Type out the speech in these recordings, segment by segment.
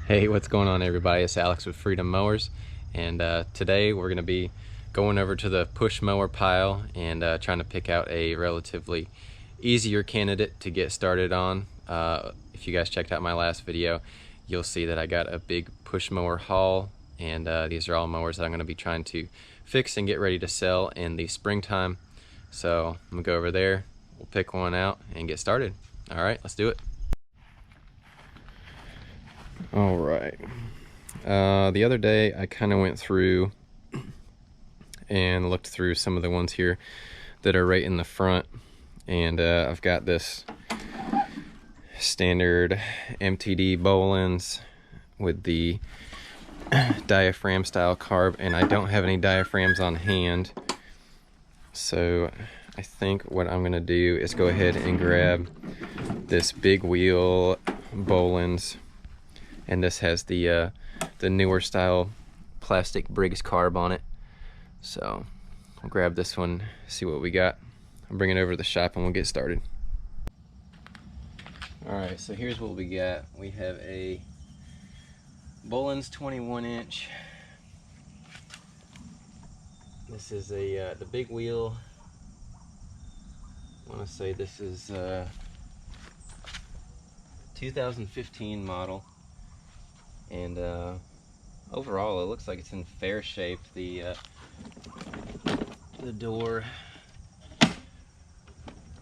Hey, what's going on everybody? It's Alex with Freedom Mowers, and today we're going to be going over to the push mower pile and trying to pick out a relatively easier candidate to get started on. If you guys checked out my last video, you'll see that I got a big push mower haul, and these are all mowers that I'm going to be trying to fix and get ready to sell in the springtime. So I'm going to go over there, we'll pick one out and get started. Alright, let's do it. All right. The other day I kind of went through and looked through some of the ones here that are right in the front, and I've got this standard MTD Bolins with the diaphragm style carb, and I don't have any diaphragms on hand, so I think what I'm gonna do is go ahead and grab this big wheel Bolins. And this has the newer style plastic Briggs carb on it. So I'll grab this one, see what we got. I'll bring it over to the shop and we'll get started. Alright, so here's what we got. We have a Bolins 21-inch. This is a the big wheel. I want to say this is 2015 model. And overall it looks like it's in fair shape. The door,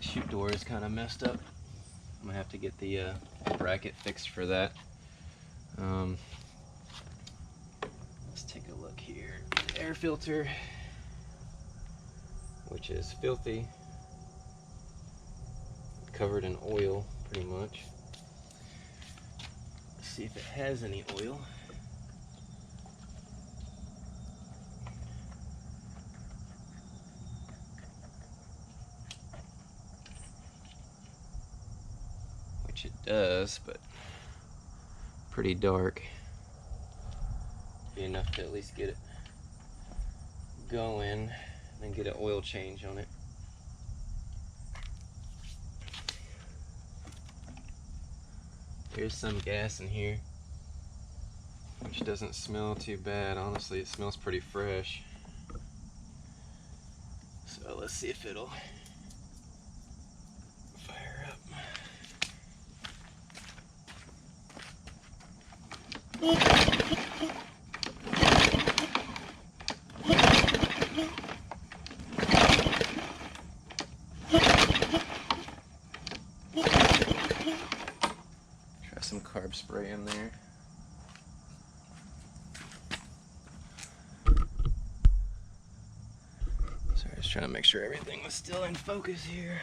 chute door is kind of messed up. I'm gonna have to get the bracket fixed for that. Let's take a look here. The air filter, which is filthy, covered in oil pretty much. See if it has any oil. Which it does, but pretty dark. Be enough to at least get it going and get an oil change on it. There's some gas in here, which doesn't smell too bad. Honestly, it smells pretty fresh. So let's see if it'll fire up. Some carb spray in there. Sorry, just trying to make sure everything was still in focus here.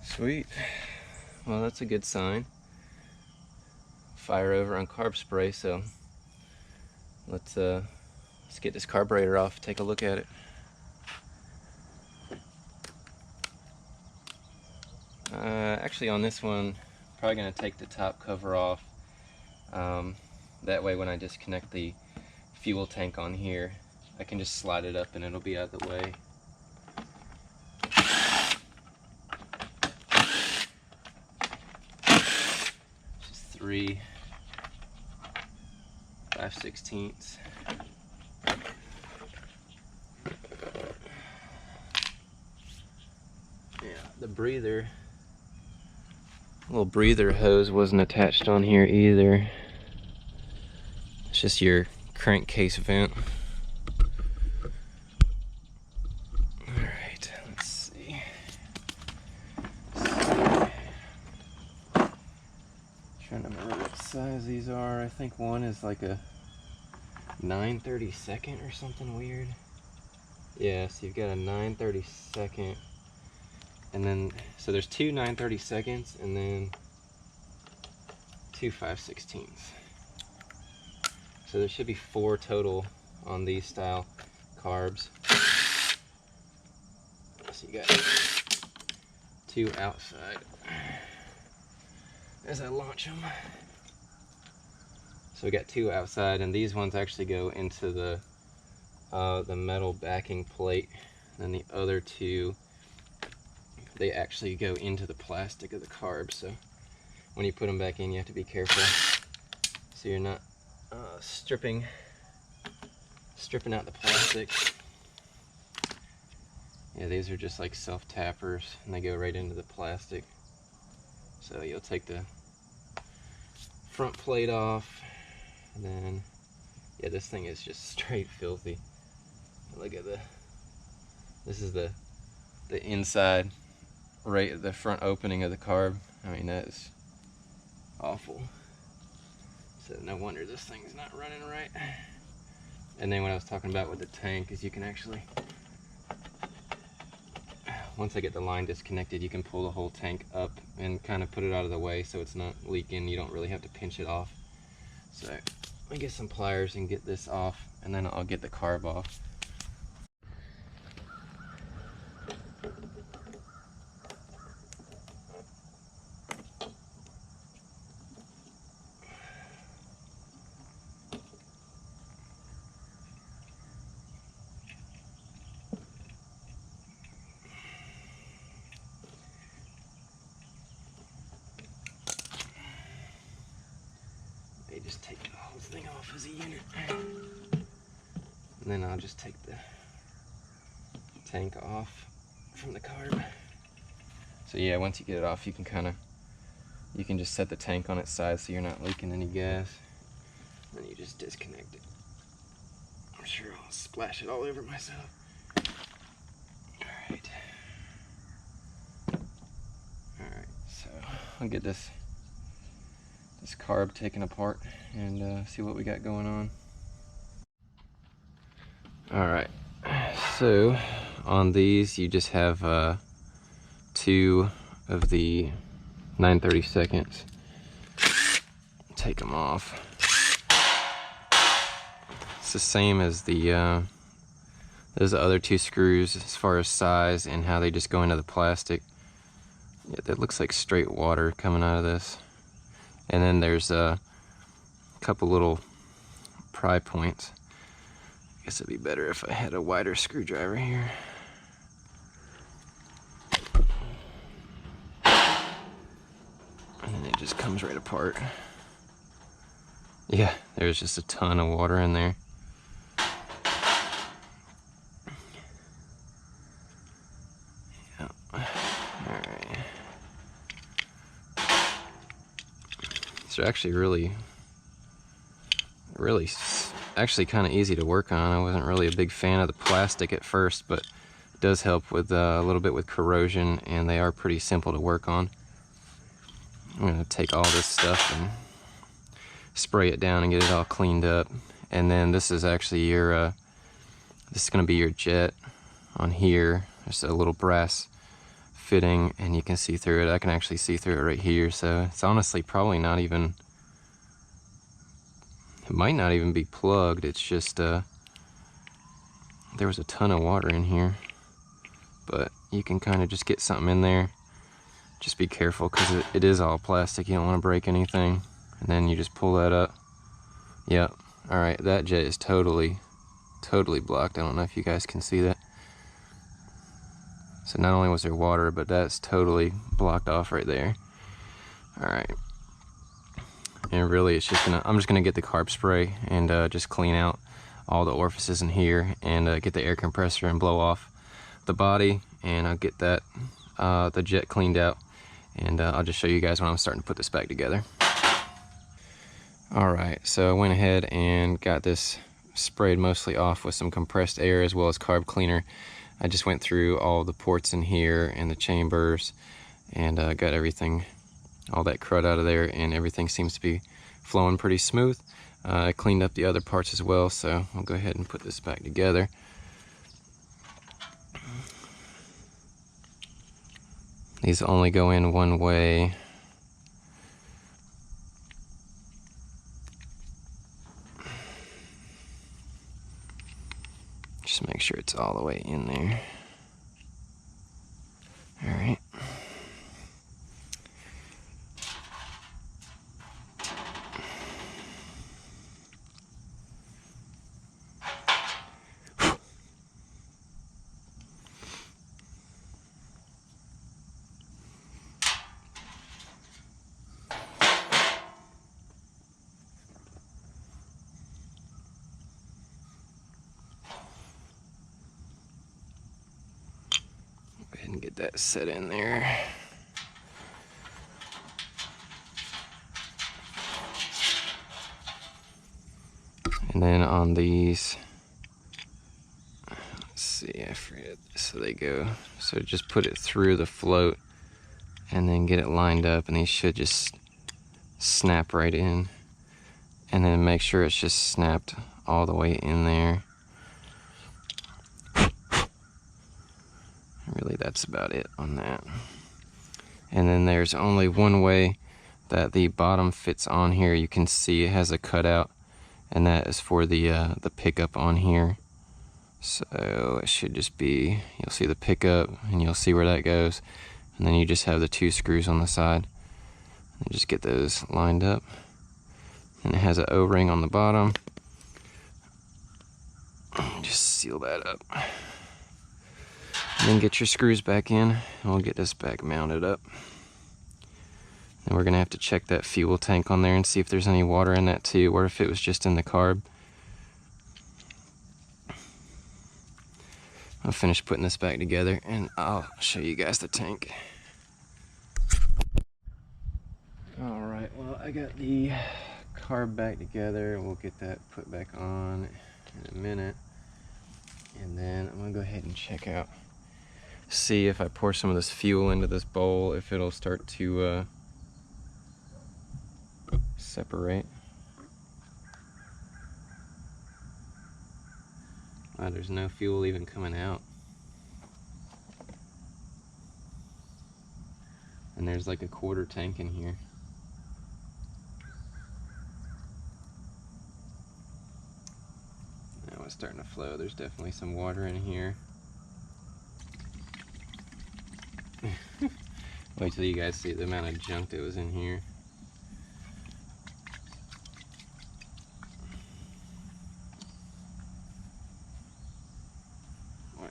Sweet. Well, that's a good sign. Fire over on carb spray, so let's get this carburetor off, take a look at it. Actually on this one, probably gonna take the top cover off. That way when I disconnect the fuel tank on here, I can just slide it up and it'll be out of the way. Just 3 5/16. Yeah, the breather, little breather hose wasn't attached on here either. It's just your crankcase vent. Alright, let's see. Trying to remember what size these are. I think one is like a 9/32 or something weird. Yeah, so you've got a 9/32, and then so there's 2 9/32 and then 2 5/16. So there should be 4 total on these style carbs. So you got 2 outside as I launch them. So we got 2 outside, and these ones actually go into the metal backing plate. And the other 2, they actually go into the plastic of the carb. So when you put them back in, you have to be careful so you're not stripping out the plastic. Yeah, these are just like self-tappers, and they go right into the plastic. So you'll take the front plate off, and then, yeah, this thing is just straight filthy. Look at this is the inside, right at the front opening of the carb. I mean, that is awful. So no wonder this thing's not running right. And then what I was talking about with the tank is you can actually, once I get the line disconnected, you can pull the whole tank up and kind of put it out of the way so it's not leaking. You don't really have to pinch it off. So let me get some pliers and get this off, and then I'll get the carb off. Just take the whole thing off as a unit, and then I'll just take the tank off from the carb. So yeah, once you get it off, you can just set the tank on its side so you're not leaking any gas. Then you just disconnect it. I'm sure I'll splash it all over myself. Alright, so I'll get this carb taken apart and see what we got going on. Alright, so on these you just have 2 of the 9/32. Take them off. It's the same as the those other 2 screws as far as size and how they just go into the plastic. Yeah, that looks like straight water coming out of this. And then there's a couple little pry points. I guess it'd be better if I had a wider screwdriver here. And then it just comes right apart. Yeah, there's just a ton of water in there. Yeah. Alright. These are actually really actually kind of easy to work on. I wasn't really a big fan of the plastic at first, but it does help with a little bit with corrosion, and they are pretty simple to work on. I'm going to take all this stuff and spray it down and get it all cleaned up. And then this is actually your this is going to be your jet on here. There's a little brass fitting, and you can see through it. I can actually see through it right here, so it's honestly probably not even, it might not even be plugged. It's just there was a ton of water in here, but you can kind of just get something in there. Just be careful, because it is all plastic. You don't want to break anything. And then you just pull that up. Yep. Alright, that jet is totally blocked. I don't know if you guys can see that. So not only was there water, but that's totally blocked off right there. Alright. And really it's just I'm just gonna get the carb spray and just clean out all the orifices in here, and get the air compressor and blow off the body, and I'll get that the jet cleaned out, and I'll just show you guys when I'm starting to put this back together. Alright, so I went ahead and got this sprayed mostly off with some compressed air as well as carb cleaner. I just went through all the ports in here and the chambers, and got everything, all that crud out of there, and everything seems to be flowing pretty smooth. I cleaned up the other parts as well, so I'll go ahead and put this back together. These only go in one way. Just make sure it's all the way in there. Alright. ahead and get that set in there. And then on these, let's see, I forget, so they go, so just put it through the float and then get it lined up, and these should just snap right in. And then make sure it's just snapped all the way in there. Really, that's about it on that. And then there's only one way that the bottom fits on here. You can see it has a cutout, and that is for the pickup on here. So it should just be, you'll see the pickup and you'll see where that goes, and then you just have the 2 screws on the side, and just get those lined up. And it has an O-ring on the bottom. Just seal that up. And then get your screws back in, and we'll get this back mounted up. And we're gonna have to check that fuel tank on there and see if there's any water in that too, or if it was just in the carb. I'll finish putting this back together and I'll show you guys the tank. Alright, well, I got the carb back together. We'll get that put back on in a minute. And then I'm gonna go ahead and check out, see if I pour some of this fuel into this bowl, if it'll start to separate. Wow, there's no fuel even coming out. And there's like a 1/4 tank in here. Now it's starting to flow. There's definitely some water in here. Wait till you guys see the amount of junk that was in here. Wow.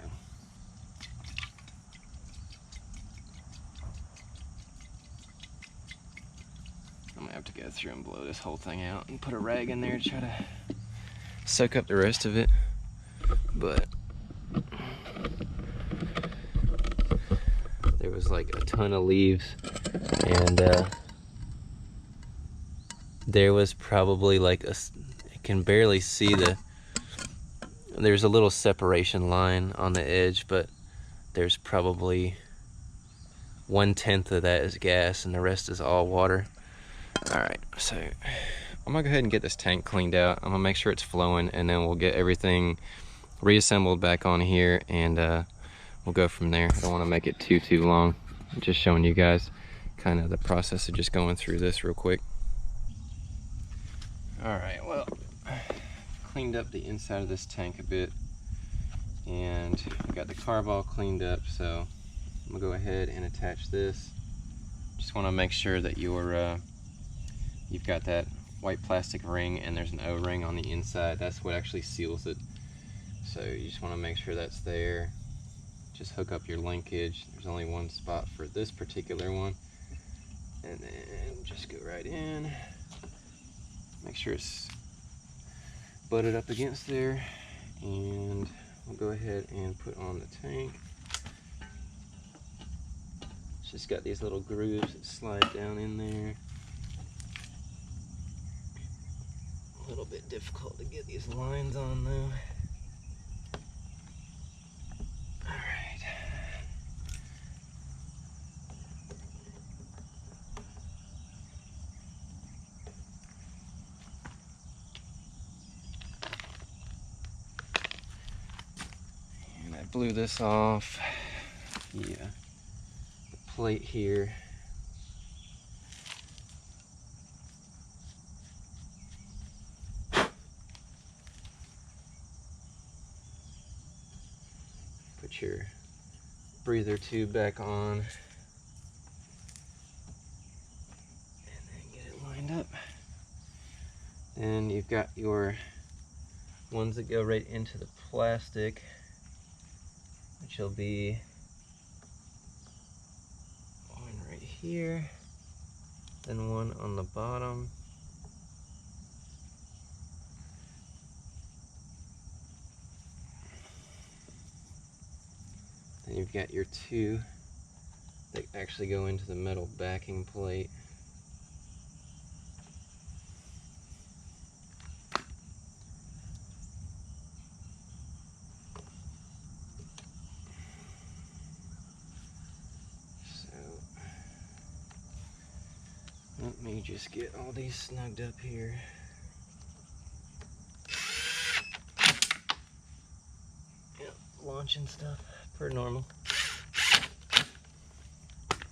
I'm gonna have to go through and blow this whole thing out and put a rag in there to try to soak up the rest of it. But there was like a ton of leaves, and there was probably like I can barely see there's a little separation line on the edge, but there's probably 1/10 of that is gas and the rest is all water. Alright, so I'm gonna go ahead and get this tank cleaned out. I'm gonna make sure it's flowing, and then we'll get everything reassembled back on here, and we'll go from there. I don't want to make it too long. I'm just showing you guys kind of the process of just going through this real quick. Alright, well, cleaned up the inside of this tank a bit, and I got the carb all cleaned up, so I'm gonna go ahead and attach this. Just want to make sure that you've got that white plastic ring, and there's an O-ring on the inside. That's what actually seals it. So you just want to make sure that's there. Just hook up your linkage. There's only one spot for this particular one, and then just go right in. Make sure it's butted up against there, and we'll go ahead and put on the tank. It's just got these little grooves that slide down in there. A little bit difficult to get these lines on though. Alright. And I blew this off. The plate here. Put your breather tube back on, and then get it lined up. Then you've got your ones that go right into the plastic, which will be one right here, then one on the bottom. Then you've you've got your two that actually go into the metal backing plate. Let me just get all these snugged up here. Yep, launching stuff per normal.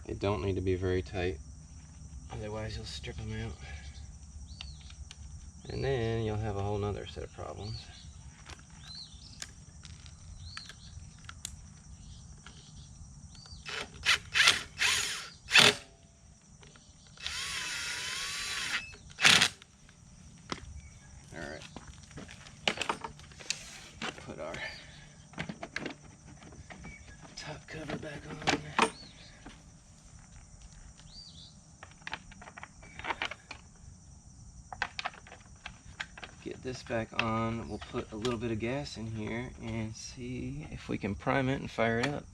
They don't need to be very tight, otherwise you'll strip them out. And then you'll have a whole nother set of problems. Put our top cover back on. Get this back on. We'll put a little bit of gas in here and see if we can prime it and fire it up.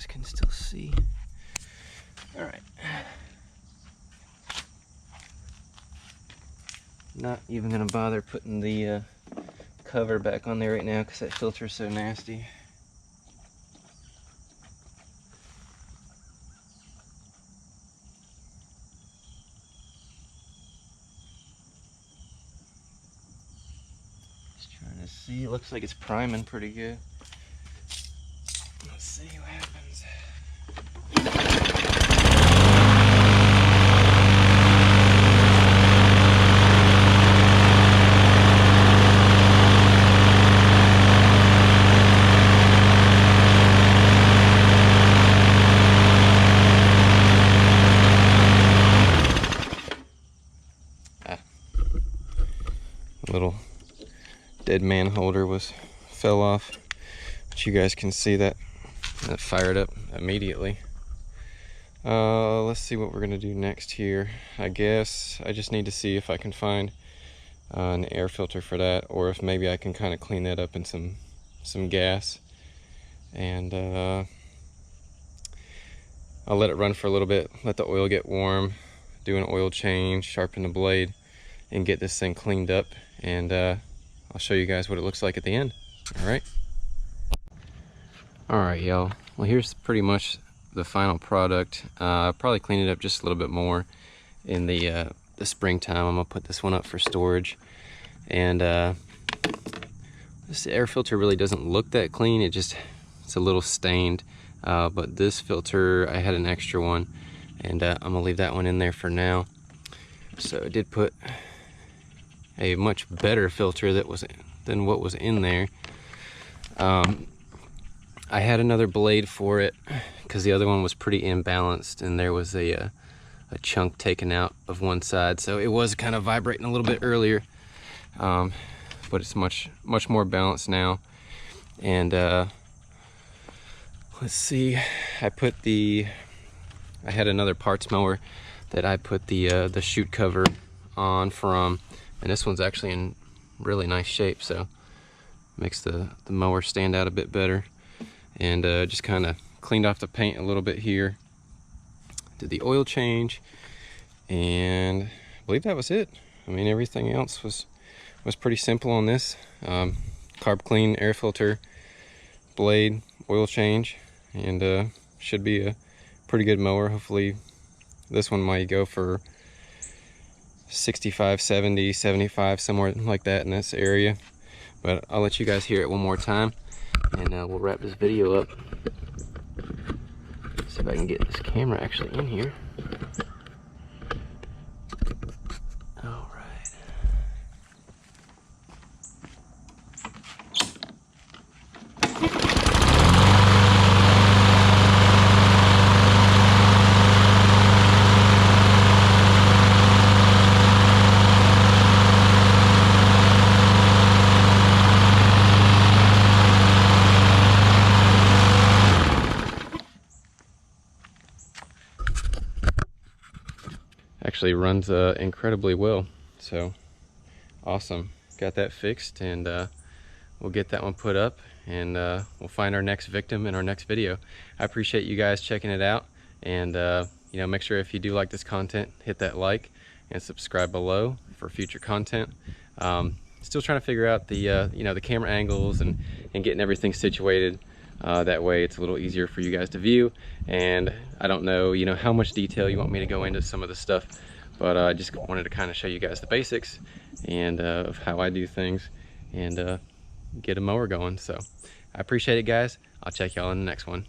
Can still see. All right. Not even gonna bother putting the cover back on there right now because that filter is so nasty. Just trying to see. Looks like it's priming pretty good. Let's see what happens. Little dead man holder fell off, but you guys can see that fired up immediately. Let's see what we're gonna do next here. I guess I just need to see if I can find an air filter for that, or if maybe I can kind of clean that up in some gas, and I'll let it run for a little bit, let the oil get warm, do an oil change, sharpen the blade, and get this thing cleaned up, and I'll show you guys what it looks like at the end. Alright y'all, well here's pretty much the final product. I'll probably clean it up just a little bit more in the springtime. I'm gonna put this one up for storage, and this air filter really doesn't look that clean. It's a little stained, but this filter, I had an extra one, and I'm gonna leave that one in there for now. So I did put a much better filter than what was in there. I had another blade for it because the other one was pretty imbalanced, and there was a chunk taken out of one side, so it was kind of vibrating a little bit earlier, but it's much more balanced now. And let's see, I had another parts mower that I put the chute cover on from, and this one's actually in really nice shape, so makes the mower stand out a bit better. And just kind of cleaned off the paint a little bit here, did the oil change, and I believe that was it. I mean, everything else was pretty simple on this. Carb clean, air filter, blade, oil change, and should be a pretty good mower. Hopefully this one might go for 65, 70, 75, somewhere like that in this area. But I'll let you guys hear it one more time, and we'll wrap this video up. See if I can get this camera actually in here. All right. actually runs incredibly well. So awesome, got that fixed, and we'll get that one put up, and we'll find our next victim in our next video. I appreciate you guys checking it out, and you know, make sure if you do like this content, hit that like and subscribe below for future content. Still trying to figure out the you know, the camera angles and getting everything situated. That way it's a little easier for you guys to view, and I don't know, you know, how much detail you want me to go into some of the stuff, but I just wanted to kind of show you guys the basics and of how I do things, and get a mower going. So I appreciate it, guys. I'll check y'all in the next one.